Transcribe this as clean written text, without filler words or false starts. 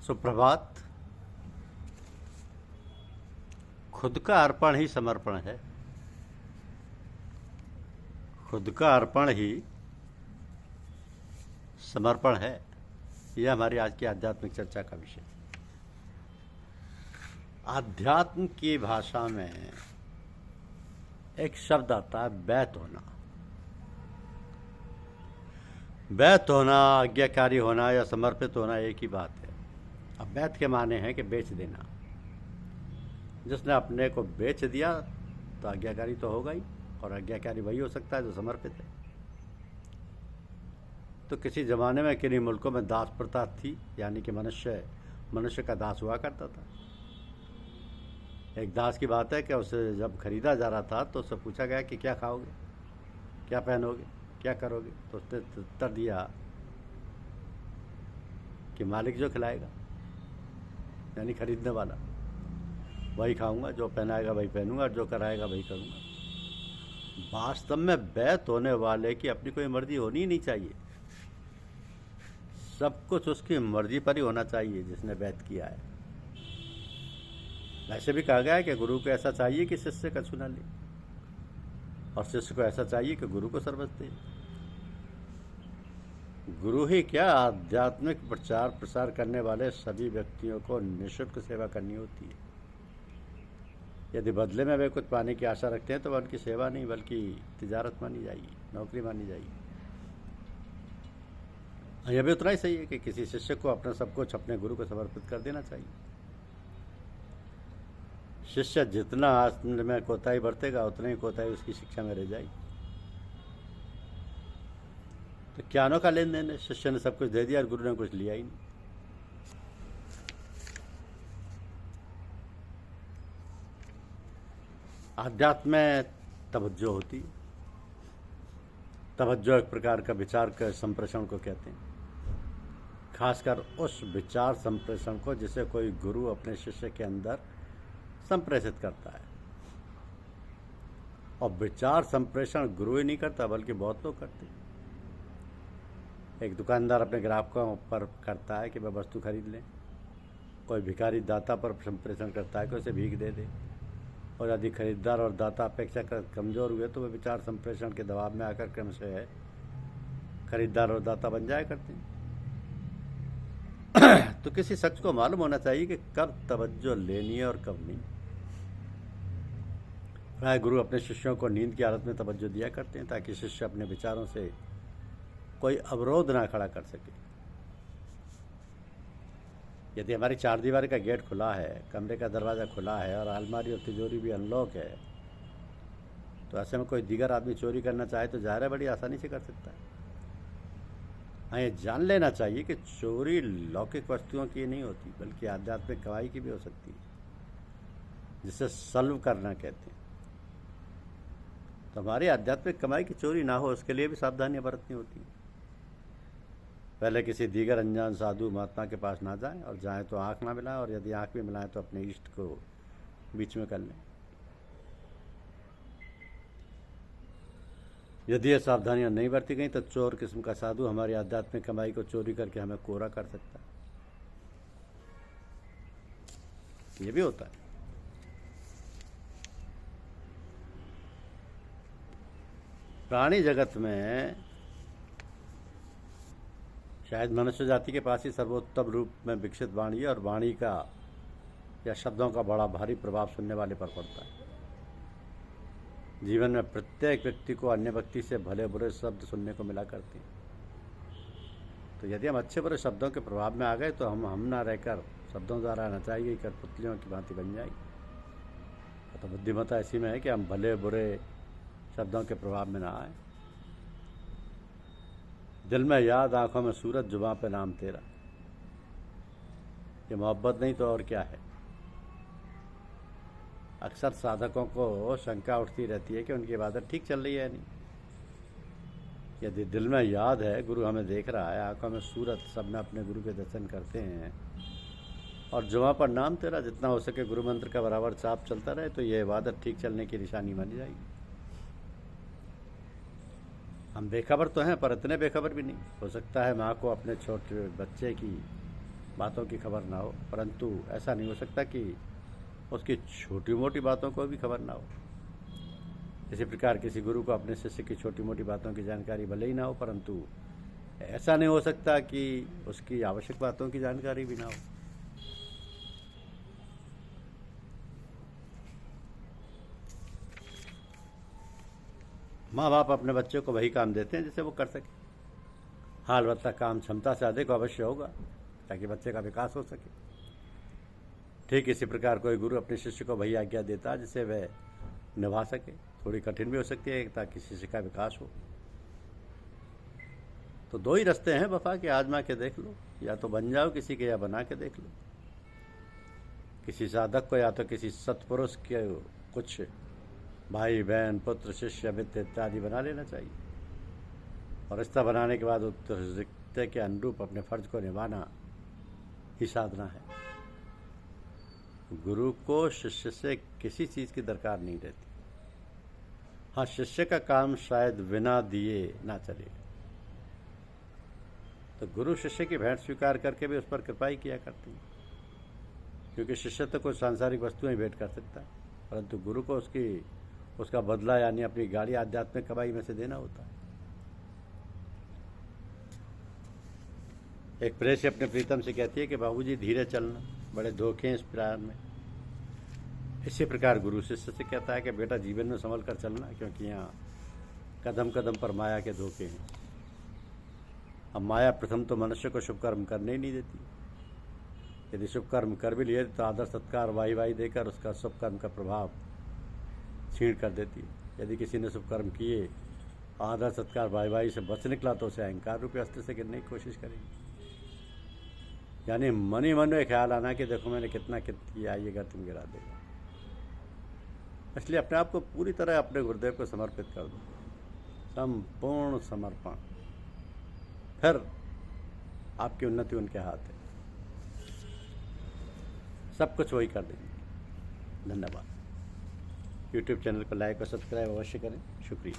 सुप्रभात। खुद का अर्पण ही समर्पण है। खुद का अर्पण ही समर्पण है। यह हमारी आज की आध्यात्मिक चर्चा का विषय। आध्यात्म की भाषा में एक शब्द आता है बैत होना। बैत होना, आज्ञाकारी होना या समर्पित होना एक ही बात है। अब बैत के माने हैं कि बेच देना। जिसने अपने को बेच दिया तो आज्ञाकारी तो होगा ही, और आज्ञाकारी वही हो सकता है जो समर्पित है। तो किसी ज़माने में किन्हीं मुल्कों में दास प्रथा थी, यानी कि मनुष्य का दास हुआ करता था। एक दास की बात है कि उसे जब खरीदा जा रहा था तो उससे पूछा गया कि क्या खाओगे, क्या पहनोगे, क्या करोगे। तो उसने उत्तर दिया कि मालिक जो खिलाएगा, यानी खरीदने वाला, वही खाऊंगा, जो पहनाएगा वही पहनूंगा, और जो कराएगा वही करूंगा। वास्तव में बैत होने वाले की अपनी कोई मर्जी होनी ही नहीं चाहिए। सब कुछ उसकी मर्जी पर ही होना चाहिए जिसने बैत किया है। वैसे भी कहा गया है कि गुरु को ऐसा चाहिए कि शिष्य कछु न ले, और शिष्य को ऐसा चाहिए कि गुरु को सर्वस्व दे। गुरु ही क्या, आध्यात्मिक प्रचार प्रसार करने वाले सभी व्यक्तियों को निःशुल्क सेवा करनी होती है। यदि बदले में वे कुछ पाने की आशा रखते हैं तो वह उनकी सेवा नहीं बल्कि तिजारत मानी जाएगी, नौकरी मानी जाएगी। यह भी उतना ही सही है कि किसी शिष्य को अपना सब कुछ अपने गुरु को समर्पित कर देना चाहिए। शिष्य जितना आत्म में कोताही बरतेगा उतना ही कोताही उसकी शिक्षा में रह जाएगी। तो क्या अनोखा लेन देन है। शिष्य ने सब कुछ दे दिया और गुरु ने कुछ लिया ही नहीं। आध्यात्म में तवज्जो होती है। तवज्जो एक प्रकार का विचार का संप्रेषण को कहते हैं, खासकर उस विचार संप्रेषण को जिसे कोई गुरु अपने शिष्य के अंदर संप्रेषित करता है। और विचार संप्रेषण गुरु ही नहीं करता बल्कि बहुत लोग करते हैं। एक दुकानदार अपने ग्राहकों पर करता है कि वह वस्तु खरीद लें। कोई भिखारी दाता पर संप्रेषण करता है कि उसे भीख दे दे। और यदि खरीदार और दाता अपेक्षाकृत कमज़ोर हुए तो वे विचार संप्रेषण के दबाव में आकर क्रमशः खरीदार और दाता बन जाया करते हैं। तो किसी शख्स को मालूम होना चाहिए कि कब तवज्जो लेनी है और कब नहीं। प्राय गुरु अपने शिष्यों को नींद की हालत में तवज्जो दिया करते हैं ताकि शिष्य अपने विचारों से कोई अवरोध ना खड़ा कर सके। यदि हमारी चारदीवारी का गेट खुला है, कमरे का दरवाज़ा खुला है और अलमारी और तिजोरी भी अनलॉक है, तो ऐसे में कोई दीगर आदमी चोरी करना चाहे तो ज़ाहिर है बड़ी आसानी से कर सकता है। हाँ, ये जान लेना चाहिए कि चोरी लौकिक वस्तुओं की नहीं होती बल्कि आध्यात्मिक कमाई की भी हो सकती है, जिसे सल्व करना कहते हैं। तो हमारी आध्यात्मिक कमाई की चोरी ना हो उसके लिए भी सावधानियां बरतनी होती हैं। पहले किसी दीगर अनजान साधु महात्मा के पास ना जाएं, और जाएं तो आंख ना मिलाएं, और यदि आंख भी मिलाएं तो अपने इष्ट को बीच में कर लें। यदि ये सावधानियां नहीं बरती गई तो चोर किस्म का साधु हमारी आध्यात्मिक कमाई को चोरी करके हमें कोरा कर सकता है। ये भी होता है। प्राणी जगत में शायद मनुष्य जाति के पास ही सर्वोत्तम रूप में विकसित वाणी है, और वाणी का या शब्दों का बड़ा भारी प्रभाव सुनने वाले पर पड़ता है। जीवन में प्रत्येक व्यक्ति को अन्य व्यक्ति से भले बुरे शब्द सुनने को मिला करते हैं। तो यदि हम अच्छे बुरे शब्दों के प्रभाव में आ गए तो हम ना रहकर शब्दों द्वारा नचाई गई कठपुतलियों की भांति बन जाएगी। तो बुद्धिमत्ता ऐसी में है कि हम भले बुरे शब्दों के प्रभाव में ना आए। दिल में याद, आंखों में सूरत, जुबां पे नाम तेरा। ये मोहब्बत नहीं तो और क्या है। अक्सर साधकों को शंका उठती रहती है कि उनकी इबादत ठीक चल रही है नहीं। यदि दिल में याद है, गुरु हमें देख रहा है, आंखों में सूरत, सब में अपने गुरु के दर्शन करते हैं, और जुबां पर नाम तेरा, जितना हो सके गुरु मंत्र का बराबर चाप चलता रहे, तो ये इबादत ठीक चलने की निशानी मानी जाएगी। हम बेखबर तो हैं पर इतने बेखबर भी नहीं। हो सकता है माँ को अपने छोटे बच्चे की बातों की खबर ना हो, परंतु ऐसा नहीं हो सकता कि उसकी छोटी मोटी बातों को भी खबर ना हो। इसी प्रकार किसी गुरु को अपने शिष्य की छोटी मोटी बातों की जानकारी भले ही ना हो, परंतु ऐसा नहीं हो सकता कि उसकी आवश्यक बातों की जानकारी भी ना हो। माँ बाप अपने बच्चे को वही काम देते हैं जिसे वो कर सके। हाल वक्त तक काम क्षमता से अधिक अवश्य होगा ताकि बच्चे का विकास हो सके। ठीक इसी प्रकार कोई गुरु अपने शिष्य को वही आज्ञा देता है जिसे वह निभा सके। थोड़ी कठिन भी हो सकती है ताकि शिष्य का विकास हो। तो दो ही रास्ते हैं वफा के, आजमा के देख लो। या तो बन जाओ किसी के, या बना के देख लो। किसी साधक को या तो किसी सत्पुरुष के कुछ भाई बहन पुत्र शिष्य मित्र इत्यादि बना लेना चाहिए, और रिश्ता बनाने के बाद उक्त रिश्ते के अनुरूप अपने फर्ज को निभाना ही साधना है। गुरु को शिष्य से किसी चीज़ की दरकार नहीं रहती। हाँ, शिष्य का काम शायद बिना दिए ना चले, तो गुरु शिष्य की भेंट स्वीकार करके भी उस पर कृपा ही किया करती है, क्योंकि शिष्य तो कुछ सांसारिक वस्तुएं भेंट कर सकता है, परंतु गुरु को उसका बदला यानी अपनी गाड़ी आध्यात्मिक कमाई में से देना होता है। एक प्रेसी अपने प्रीतम से कहती है कि बाबूजी धीरे चलना, बड़े धोखे हैं इस प्रयाण में। इसी प्रकार गुरु शिष्य से कहता है कि बेटा जीवन में संभल कर चलना, क्योंकि यहाँ कदम कदम पर माया के धोखे हैं। अब माया प्रथम तो मनुष्य को शुभ कर्म करने ही नहीं देती। यदि शुभ कर्म कर भी लिए तो आदर सत्कार वाही देकर उसका शुभ कर्म का प्रभाव छीण कर देती है। यदि किसी ने शुभ कर्म किए, आदर सत्कार वाही से बच निकला, तो उसे अहंकार रूपी अस्त्र से गिरने की कोशिश करेगी। यानी मन ही मन में ख्याल आना कि देखो मैंने कितना किया, ये घर तुम गिरा देगा। इसलिए अपने आप को पूरी तरह अपने गुरुदेव को समर्पित कर दो, संपूर्ण समर्पण। फिर आपकी उन्नति उनके हाथ है, सब कुछ वही कर देंगे। धन्यवाद। YouTube चैनल को लाइक और सब्सक्राइब अवश्य करें। शुक्रिया।